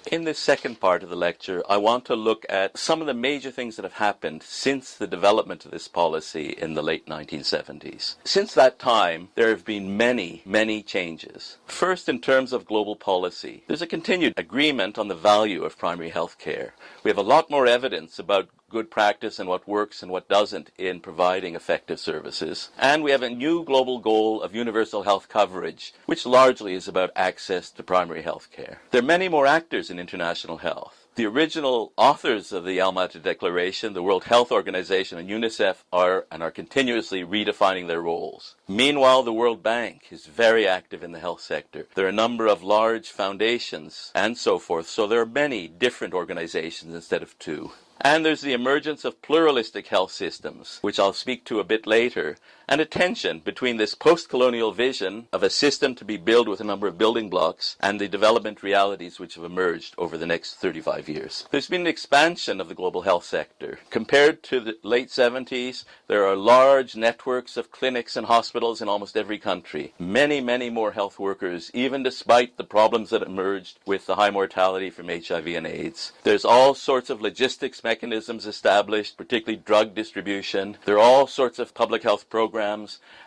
In this second part of the lecture, I want to look at some of the major things that have happened since the development of this policy in the late 1970s. Since that time, there have been many changes. First, in terms of global policy, there's a continued agreement on the value of primary health care. We have a lot more evidence about good practice and what works and what doesn't in providing effective services. And we have a new global goal of universal health coverage, which largely is about access to primary health care. There are many more actors in international health. The original authors of the Alma-Ata Declaration, the World Health Organization and UNICEF, are continuously redefining their roles. Meanwhile, the World Bank is very active in the health sector. There are a number of large foundations and so forth, so there are many different organizations instead of two. And there's the emergence of pluralistic health systems, which I'll speak to a bit later, and a tension between this post-colonial vision of a system to be built with a number of building blocks and the development realities which have emerged over the next 35 years. There's been an expansion of the global health sector. Compared to the late 70s, there are large networks of clinics and hospitals in almost every country. Many more health workers, even despite the problems that emerged with the high mortality from HIV and AIDS. There's all sorts of logistics mechanisms established, particularly drug distribution. There are all sorts of public health programs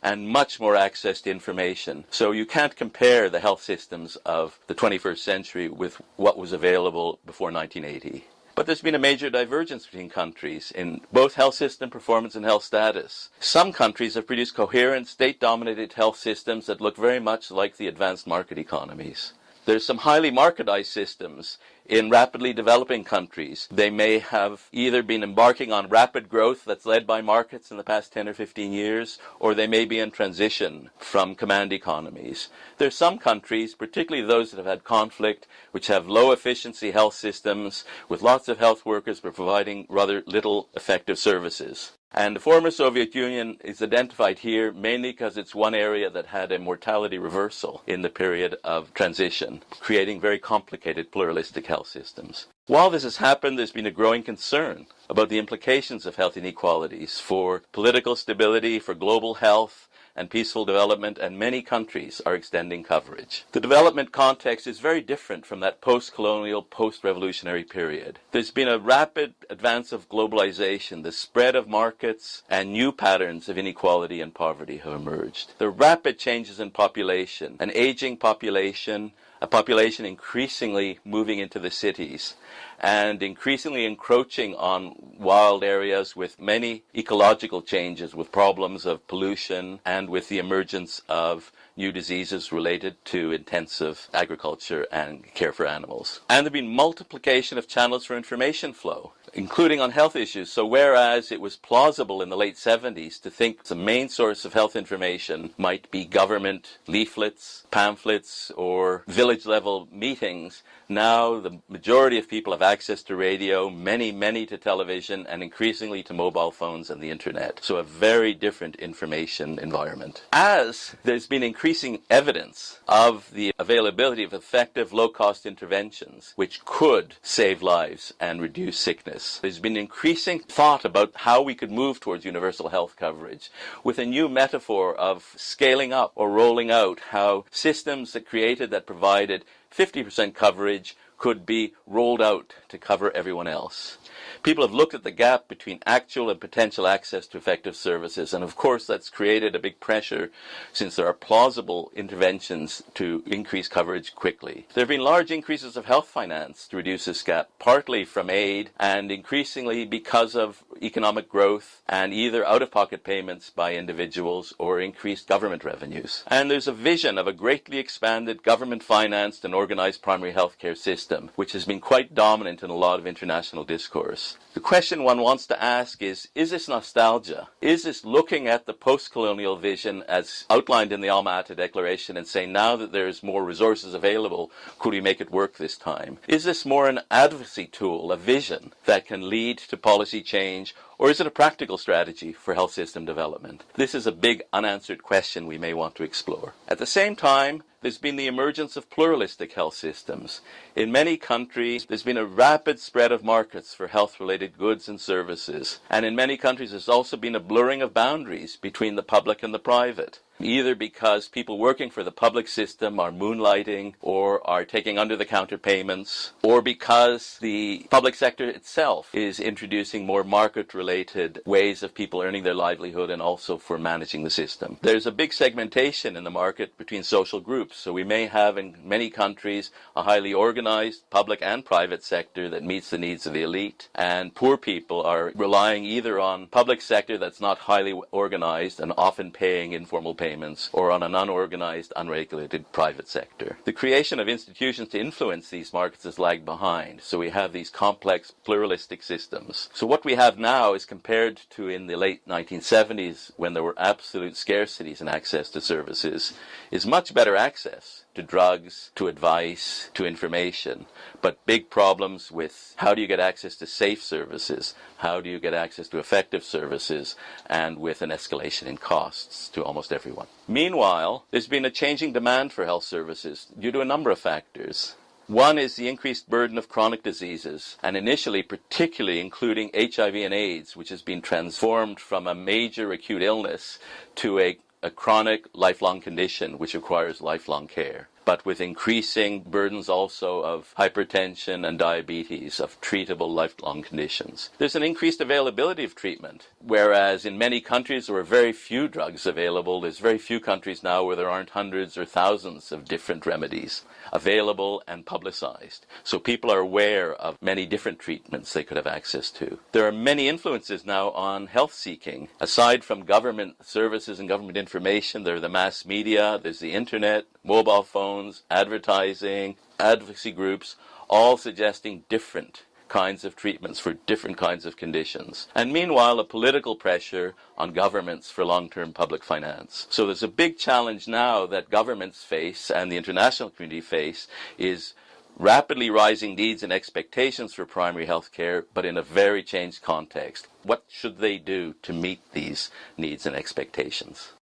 and much more access to information. So you can't compare the health systems of the 21st century with what was available before 1980. But there's been a major divergence between countries in both health system performance and health status. Some countries have produced coherent, state-dominated health systems that look very much like the advanced market economies. There's some highly marketized systems in rapidly developing countries. They may have either been embarking on rapid growth that's led by markets in the past 10 or 15 years, or they may be in transition from command economies. There's some countries, particularly those that have had conflict, which have low efficiency health systems with lots of health workers but providing rather little effective services. And the former Soviet Union is identified here mainly because it's one area that had a mortality reversal in the period of transition, creating very complicated pluralistic health systems. While this has happened, there's been a growing concern about the implications of health inequalities for political stability, for global health, and peaceful development, and many countries are extending coverage. The development context is very different from that post-colonial, post-revolutionary period. There's been a rapid advance of globalization. The spread of markets and new patterns of inequality and poverty have emerged. The rapid changes in population, an aging population, a population increasingly moving into the cities, and increasingly encroaching on wild areas with many ecological changes, with problems of pollution and with the emergence of new diseases related to intensive agriculture and care for animals. And there have been multiplication of channels for information flow, including on health issues. So whereas it was plausible in the late 70s to think the main source of health information might be government leaflets, pamphlets, or village-level meetings, now the majority of people have access to radio, many to television, and increasingly to mobile phones and the internet. So a very different information environment. As there's been increasing evidence of the availability of effective low-cost interventions which could save lives and reduce sickness, there's been increasing thought about how we could move towards universal health coverage with a new metaphor of scaling up or rolling out, how systems that provided 50% coverage could be rolled out to cover everyone else. People have looked at the gap between actual and potential access to effective services, and of course that's created a big pressure since there are plausible interventions to increase coverage quickly. There have been large increases of health finance to reduce this gap, partly from aid and increasingly because of economic growth and either out-of-pocket payments by individuals or increased government revenues. And there's a vision of a greatly expanded government-financed and organized primary health care system, which has been quite dominant in a lot of international discourse. The question one wants to ask is this nostalgia? Is this looking at the post-colonial vision as outlined in the Alma-Ata Declaration and saying now that there's more resources available, could we make it work this time? Is this more an advocacy tool, a vision that can lead to policy change, Or is it a practical strategy for health system development? This is a big unanswered question we may want to explore. At the same time, there's been the emergence of pluralistic health systems. In many countries, there's been a rapid spread of markets for health-related goods and services. And in many countries, there's also been a blurring of boundaries between the public and the private, either because people working for the public system are moonlighting or are taking under-the-counter payments, or because the public sector itself is introducing more market-related ways of people earning their livelihood and also for managing the system. There's a big segmentation in the market between social groups. So we may have in many countries a highly organized public and private sector that meets the needs of the elite, and poor people are relying either on public sector that's not highly organized and often paying informal payments, or on an unorganized, unregulated private sector. The creation of institutions to influence these markets has lagged behind, so we have these complex pluralistic systems. So what we have now is, compared to in the late 1970s when there were absolute scarcities in access to services, is much better access to drugs, to advice, to information, but big problems with how do you get access to safe services, how do you get access to effective services, and with an escalation in costs to almost everyone. Meanwhile, there's been a changing demand for health services due to a number of factors. One is the increased burden of chronic diseases, and initially particularly including HIV and AIDS, which has been transformed from a major acute illness to a chronic lifelong condition which requires lifelong care, but with increasing burdens also of hypertension and diabetes, of treatable lifelong conditions. There's an increased availability of treatment, whereas in many countries there were very few drugs available. There's very few countries now where there aren't hundreds or thousands of different remedies available and publicized. So people are aware of many different treatments they could have access to. There are many influences now on health seeking. Aside from government services and government information, there are the mass media, there's the internet, mobile phones, advertising, advocacy groups, all suggesting different kinds of treatments for different kinds of conditions. And meanwhile, a political pressure on governments for long-term public finance. So there's a big challenge now that governments face and the international community face is rapidly rising needs and expectations for primary health care, but in a very changed context. What should they do to meet these needs and expectations?